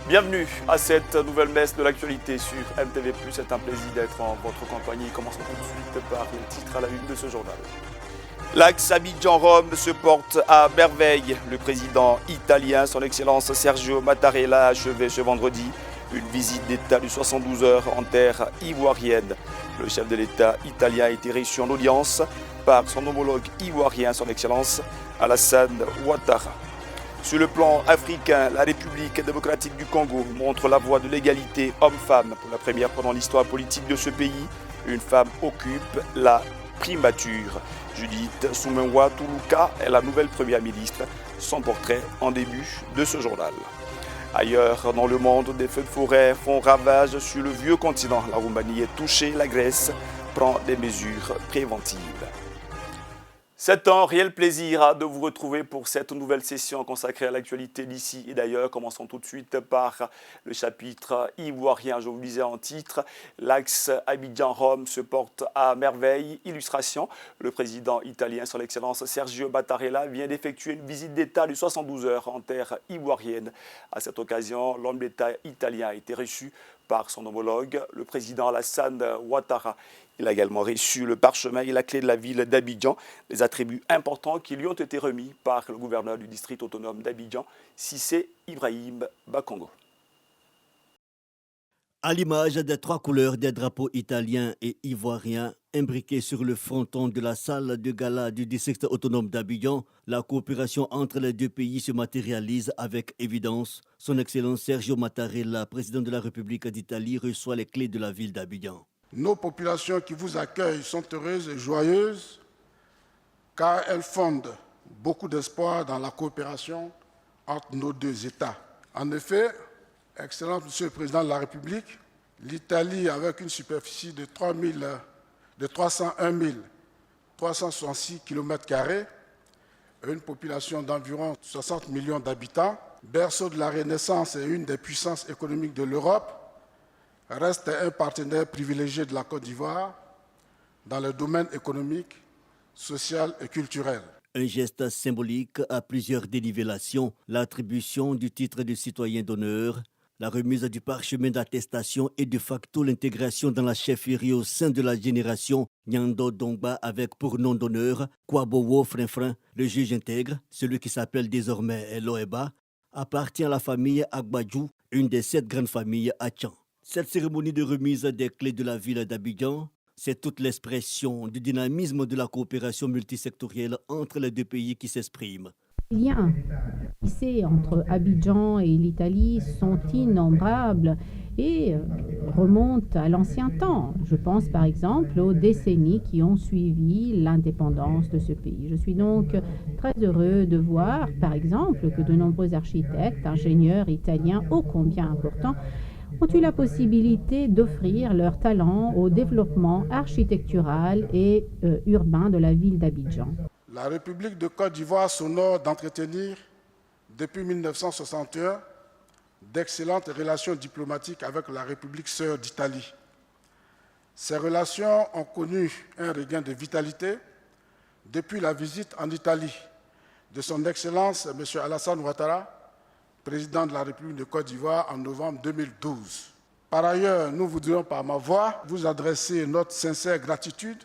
Bienvenue à cette nouvelle messe de l'actualité sur MTV+. C'est un plaisir d'être en votre compagnie. Commençons tout de suite par les titres à la une de ce journal. L'axe Abidjan-Rome se porte à merveille. Le président italien, son Excellence Sergio Mattarella, a achevé ce vendredi une visite d'État de 72 heures en terre ivoirienne. Le chef de l'État italien a été reçu en audience par son homologue ivoirien, son Excellence Alassane Ouattara. Sur le plan africain, la République démocratique du Congo montre la voie de l'égalité homme-femme. Pour la première fois dans l'histoire politique de ce pays, une femme occupe la primature. Judith Sumenwa Toulouka est la nouvelle première ministre. Son portrait en début de ce journal. Ailleurs dans le monde, des feux de forêt font ravage sur le vieux continent. La Roumanie est touchée, la Grèce prend des mesures préventives. C'est un réel plaisir de vous retrouver pour cette nouvelle session consacrée à l'actualité d'ici et d'ailleurs. Commençons tout de suite par le chapitre ivoirien. Je vous disais en titre, l'axe Abidjan-Rome se porte à merveille. Illustration, le président italien, son Excellence Sergio Mattarella, vient d'effectuer une visite d'État de 72 heures en terre ivoirienne. À cette occasion, l'homme d'État italien a été reçu par son homologue, le président Alassane Ouattara. Il a également reçu le parchemin et la clé de la ville d'Abidjan, des attributs importants qui lui ont été remis par le gouverneur du district autonome d'Abidjan, Cissé Ibrahim Bakongo. À l'image des trois couleurs des drapeaux italiens et ivoiriens imbriqués sur le fronton de la salle de gala du district autonome d'Abidjan, la coopération entre les deux pays se matérialise avec évidence. Son Excellence Sergio Mattarella, président de la République d'Italie, reçoit les clés de la ville d'Abidjan. Nos populations qui vous accueillent sont heureuses et joyeuses car elles fondent beaucoup d'espoir dans la coopération entre nos deux États. En effet, Excellent Monsieur le Président de la République, l'Italie, avec une superficie de 301 366 km² et une population d'environ 60 millions d'habitants, berceau de la Renaissance et une des puissances économiques de l'Europe, reste un partenaire privilégié de la Côte d'Ivoire dans le domaine économique, social et culturel. Un geste symbolique à plusieurs dénivellations, l'attribution du titre de citoyen d'honneur, la remise du parchemin d'attestation et de facto l'intégration dans la chefferie au sein de la génération Nyando Dongba avec pour nom d'honneur Kwabowo Frinfrin, le juge intègre, celui qui s'appelle désormais Loeba, appartient à la famille Agbadjou, une des 7 grandes familles à Tchan. Cette cérémonie de remise des clés de la ville d'Abidjan, c'est toute l'expression du dynamisme de la coopération multisectorielle entre les deux pays qui s'exprime. Les liens tissés entre Abidjan et l'Italie sont innombrables et remontent à l'ancien temps. Je pense par exemple aux décennies qui ont suivi l'indépendance de ce pays. Je suis donc très heureux de voir par exemple que de nombreux architectes, ingénieurs italiens ô combien importants ont eu la possibilité d'offrir leur talent au développement architectural et urbain de la ville d'Abidjan. La République de Côte d'Ivoire s'honore d'entretenir, depuis 1961, d'excellentes relations diplomatiques avec la République sœur d'Italie. Ces relations ont connu un regain de vitalité depuis la visite en Italie de son Excellence M. Alassane Ouattara, président de la République de Côte d'Ivoire en novembre 2012. Par ailleurs, nous voudrions par ma voix vous adresser notre sincère gratitude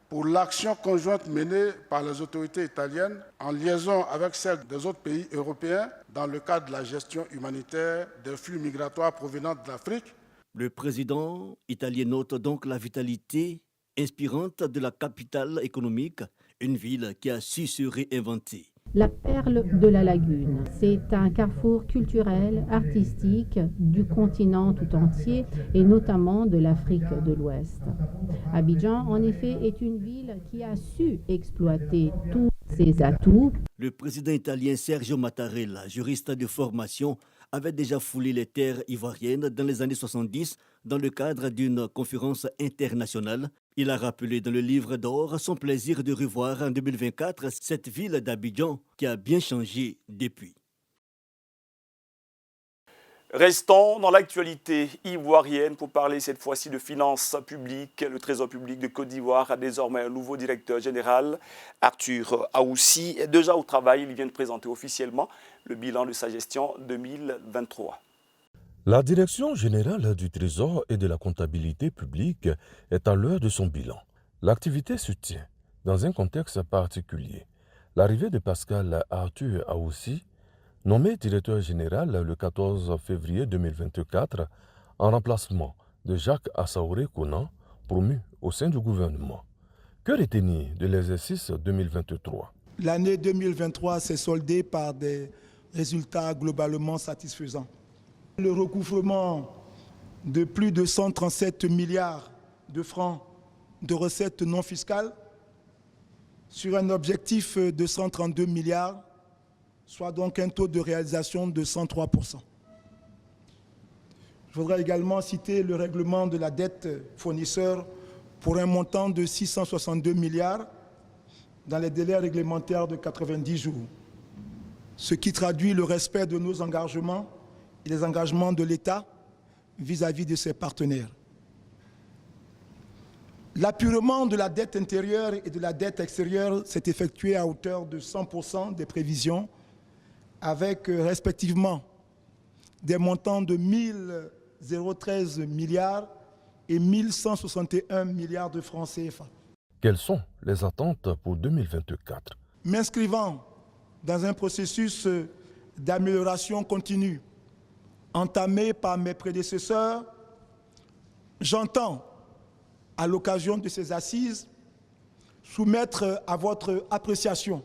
pour l'action conjointe menée par les autorités italiennes en liaison avec celles des autres pays européens dans le cadre de la gestion humanitaire des flux migratoires provenant de l'Afrique. Le président italien note donc la vitalité inspirante de la capitale économique, une ville qui a su se réinventer. La perle de la lagune, c'est un carrefour culturel, artistique du continent tout entier et notamment de l'Afrique de l'Ouest. Abidjan, en effet, est une ville qui a su exploiter tous ses atouts. Le président italien Sergio Mattarella, juriste de formation, avait déjà foulé les terres ivoiriennes dans les années 70 dans le cadre d'une conférence internationale. Il a rappelé dans le livre d'or son plaisir de revoir en 2024 cette ville d'Abidjan qui a bien changé depuis. Restons dans l'actualité ivoirienne pour parler cette fois-ci de finances publiques. Le Trésor public de Côte d'Ivoire a désormais un nouveau directeur général, Arthur Aoussi, est déjà au travail. Il vient de présenter officiellement le bilan de sa gestion 2023. La Direction générale du Trésor et de la comptabilité publique est à l'heure de son bilan. L'activité se tient dans un contexte particulier. L'arrivée de Pascal Arthur Aoussi, nommé directeur général le 14 février 2024, en remplacement de Jacques Assaouré Konan, promu au sein du gouvernement. Que retenir de l'exercice 2023 ? L'année 2023 s'est soldée par des résultats globalement satisfaisants. Le recouvrement de plus de 137 milliards de francs de recettes non fiscales sur un objectif de 132 milliards, soit donc un taux de réalisation de 103%. Je voudrais également citer le règlement de la dette fournisseur pour un montant de 662 milliards dans les délais réglementaires de 90 jours, ce qui traduit le respect de nos engagements et les engagements de l'État vis-à-vis de ses partenaires. L'apurement de la dette intérieure et de la dette extérieure s'est effectué à hauteur de 100% des prévisions, avec respectivement des montants de 1 013 milliards et 1 161 milliards de francs CFA. Quelles sont les attentes pour 2024 ? M'inscrivant dans un processus d'amélioration continue entamé par mes prédécesseurs, j'entends, à l'occasion de ces assises, soumettre à votre appréciation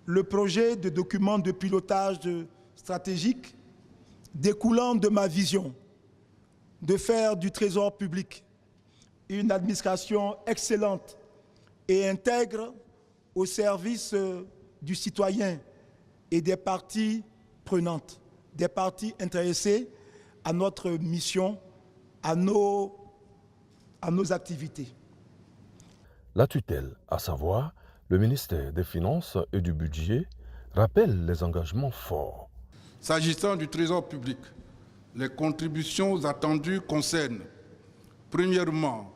le projet de document de pilotage stratégique découlant de ma vision de faire du Trésor public une administration excellente et intègre au service du citoyen et des parties prenantes, des parties intéressées à notre mission, à nos activités. La tutelle, à savoir le ministère des Finances et du Budget, rappelle les engagements forts. S'agissant du Trésor public, les contributions attendues concernent, premièrement,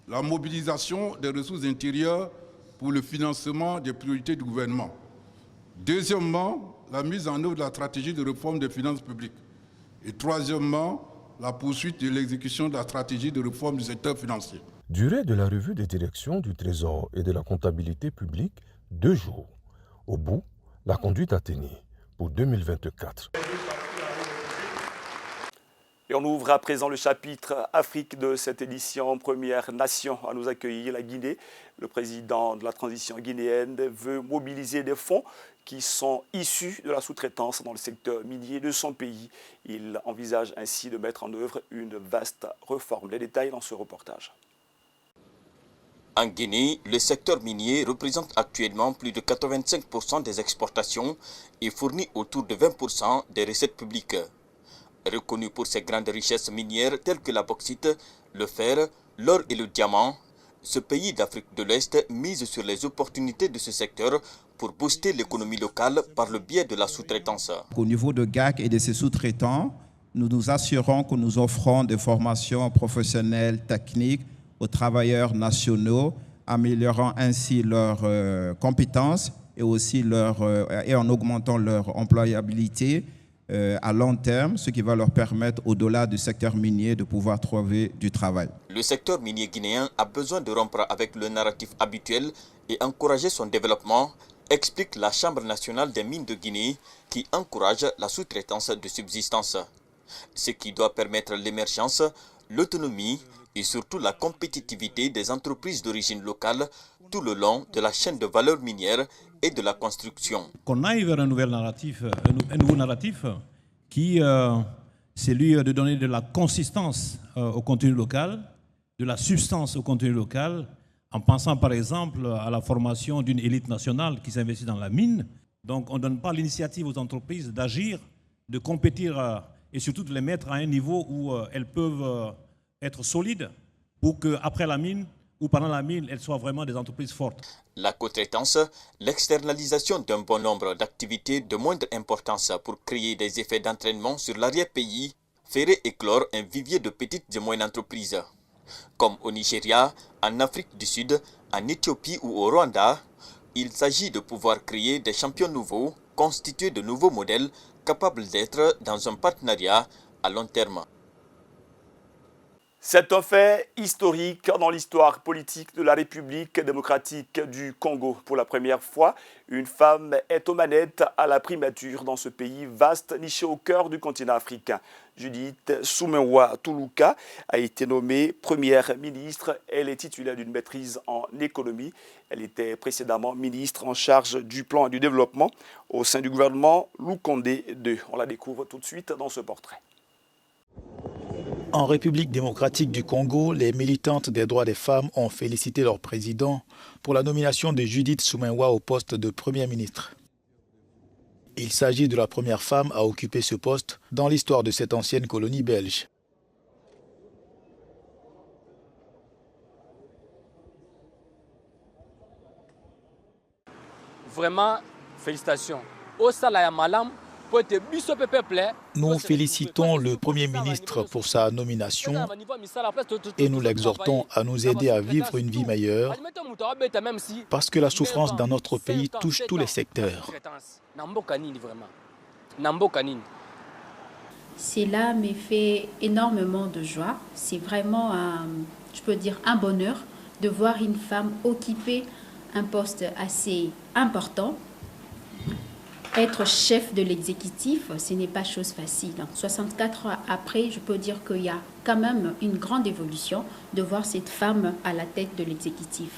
la mobilisation des ressources intérieures pour le financement des priorités du gouvernement. Deuxièmement, la mise en œuvre de la stratégie de réforme des finances publiques. Et troisièmement, la poursuite de l'exécution de la stratégie de réforme du secteur financier. Durée de la revue des directions du Trésor et de la comptabilité publique, 2 jours. Au bout, la conduite à tenir pour 2024. Et on ouvre à présent le chapitre Afrique de cette édition. Première nation à nous accueillir, la Guinée. Le président de la transition guinéenne veut mobiliser des fonds qui sont issus de la sous-traitance dans le secteur minier de son pays. Il envisage ainsi de mettre en œuvre une vaste réforme. Les détails dans ce reportage. En Guinée, le secteur minier représente actuellement plus de 85% des exportations et fournit autour de 20% des recettes publiques. Reconnu pour ses grandes richesses minières telles que la bauxite, le fer, l'or et le diamant, ce pays d'Afrique de l'Est mise sur les opportunités de ce secteur pour booster l'économie locale par le biais de la sous-traitance. Au niveau de GAC et de ses sous-traitants, nous nous assurons que nous offrons des formations professionnelles techniques aux travailleurs nationaux, améliorant ainsi leurs compétences et aussi et en augmentant leur employabilité à long terme, ce qui va leur permettre, au-delà du secteur minier, de pouvoir trouver du travail. Le secteur minier guinéen a besoin de rompre avec le narratif habituel et encourager son développement, explique la Chambre nationale des mines de Guinée, qui encourage la sous-traitance de subsistance. Ce qui doit permettre l'émergence, l'autonomie et surtout la compétitivité des entreprises d'origine locale tout le long de la chaîne de valeur minière et de la construction. Qu'on aille vers un nouveau narratif qui c'est lui de donner de la consistance au contenu local, de la substance au contenu local, en pensant par exemple à la formation d'une élite nationale qui s'investit dans la mine. Donc on ne donne pas l'initiative aux entreprises d'agir, de compétir et surtout de les mettre à un niveau où elles peuvent être solides pour qu'après la mine ou pendant la mine, elles soient vraiment des entreprises fortes. La co-traitance, l'externalisation d'un bon nombre d'activités de moindre importance pour créer des effets d'entraînement sur l'arrière-pays, ferait éclore un vivier de petites et moyennes entreprises. Comme au Nigeria, en Afrique du Sud, en Éthiopie ou au Rwanda, il s'agit de pouvoir créer des champions nouveaux, constituer de nouveaux modèles capable d'être dans un partenariat à long terme. C'est un fait historique dans l'histoire politique de la République démocratique du Congo. Pour la première fois, une femme est aux manettes à la primature dans ce pays vaste, niché au cœur du continent africain. Judith Suminwa Tuluka a été nommée première ministre. Elle est titulaire d'une maîtrise en économie. Elle était précédemment ministre en charge du plan et du développement au sein du gouvernement Loukonde II. On la découvre tout de suite dans ce portrait. En République démocratique du Congo, les militantes des droits des femmes ont félicité leur président pour la nomination de Judith Suminwa au poste de Premier ministre. Il s'agit de la première femme à occuper ce poste dans l'histoire de cette ancienne colonie belge. Vraiment, félicitations. Nous félicitons le Premier ministre pour sa nomination et nous l'exhortons à nous aider à vivre une vie meilleure parce que la souffrance dans notre pays touche tous les secteurs. Cela me fait énormément de joie. C'est vraiment, je peux dire, un bonheur de voir une femme occuper un poste assez important. Être chef de l'exécutif, ce n'est pas chose facile. 64 ans après, je peux dire qu'il y a quand même une grande évolution de voir cette femme à la tête de l'exécutif.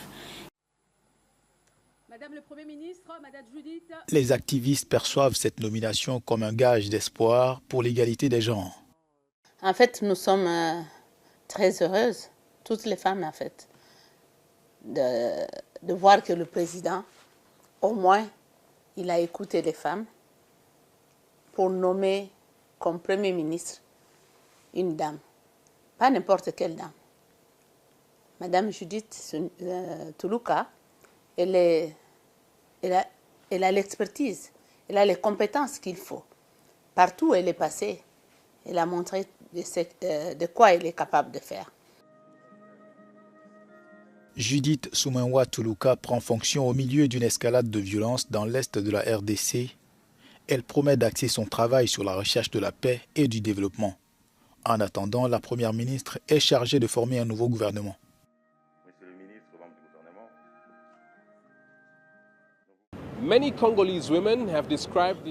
Madame le Premier ministre, Madame Judith. Les activistes perçoivent cette nomination comme un gage d'espoir pour l'égalité des genres. En fait, nous sommes très heureuses, toutes les femmes en fait, de voir que le président, au moins, il a écouté les femmes pour nommer comme Premier ministre une dame, pas n'importe quelle dame. Madame Judith Tuluka, elle a l'expertise, elle a les compétences qu'il faut. Partout où elle est passée, elle a montré de quoi elle est capable de faire. Judith Suminwa Tuluka prend fonction au milieu d'une escalade de violence dans l'est de la RDC. Elle promet d'axer son travail sur la recherche de la paix et du développement. En attendant, la Première ministre est chargée de former un nouveau gouvernement.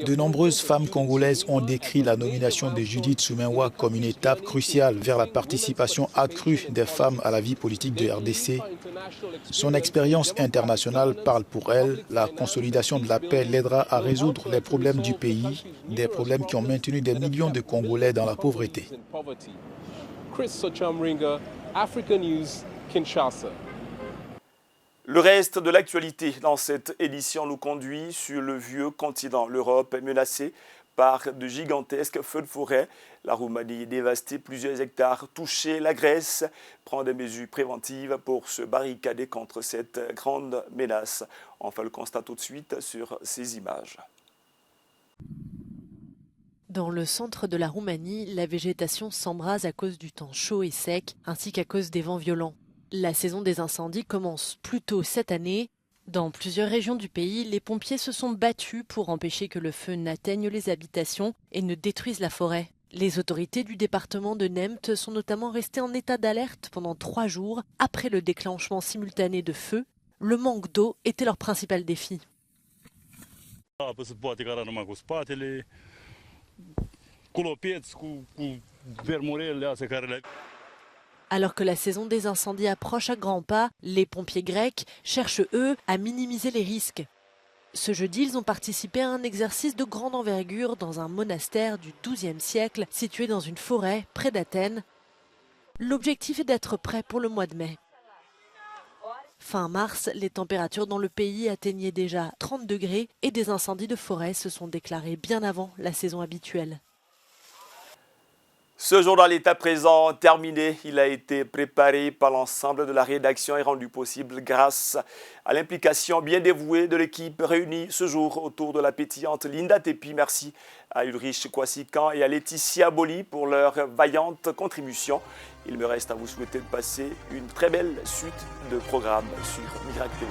De nombreuses femmes congolaises ont décrit la nomination de Judith Suminwa comme une étape cruciale vers la participation accrue des femmes à la vie politique de RDC. Son expérience internationale parle pour elle. La consolidation de la paix l'aidera à résoudre les problèmes du pays, des problèmes qui ont maintenu des millions de Congolais dans la pauvreté. Le reste de l'actualité dans cette édition nous conduit sur le vieux continent. L'Europe est menacée par de gigantesques feux de forêt. La Roumanie est dévastée, plusieurs hectares touchés. La Grèce prend des mesures préventives pour se barricader contre cette grande menace. On fait le constat tout de suite sur ces images. Dans le centre de la Roumanie, la végétation s'embrase à cause du temps chaud et sec, ainsi qu'à cause des vents violents. La saison des incendies commence plus tôt cette année. Dans plusieurs régions du pays, les pompiers se sont battus pour empêcher que le feu n'atteigne les habitations et ne détruise la forêt. Les autorités du département de Nemt sont notamment restées en état d'alerte pendant 3 jours après le déclenchement simultané de feux. Le manque d'eau était leur principal défi. Alors que la saison des incendies approche à grands pas, les pompiers grecs cherchent, eux, à minimiser les risques. Ce jeudi, ils ont participé à un exercice de grande envergure dans un monastère du XIIe siècle situé dans une forêt près d'Athènes. L'objectif est d'être prêt pour le mois de mai. Fin mars, les températures dans le pays atteignaient déjà 30 degrés et des incendies de forêt se sont déclarés bien avant la saison habituelle. Ce journal est à présent terminé. Il a été préparé par l'ensemble de la rédaction et rendu possible grâce à l'implication bien dévouée de l'équipe réunie ce jour autour de la pétillante Linda Tepi. Merci à Ulrich Kwasikan et à Laetitia Boli pour leur vaillante contribution. Il me reste à vous souhaiter de passer une très belle suite de programmes sur Miracle TV+.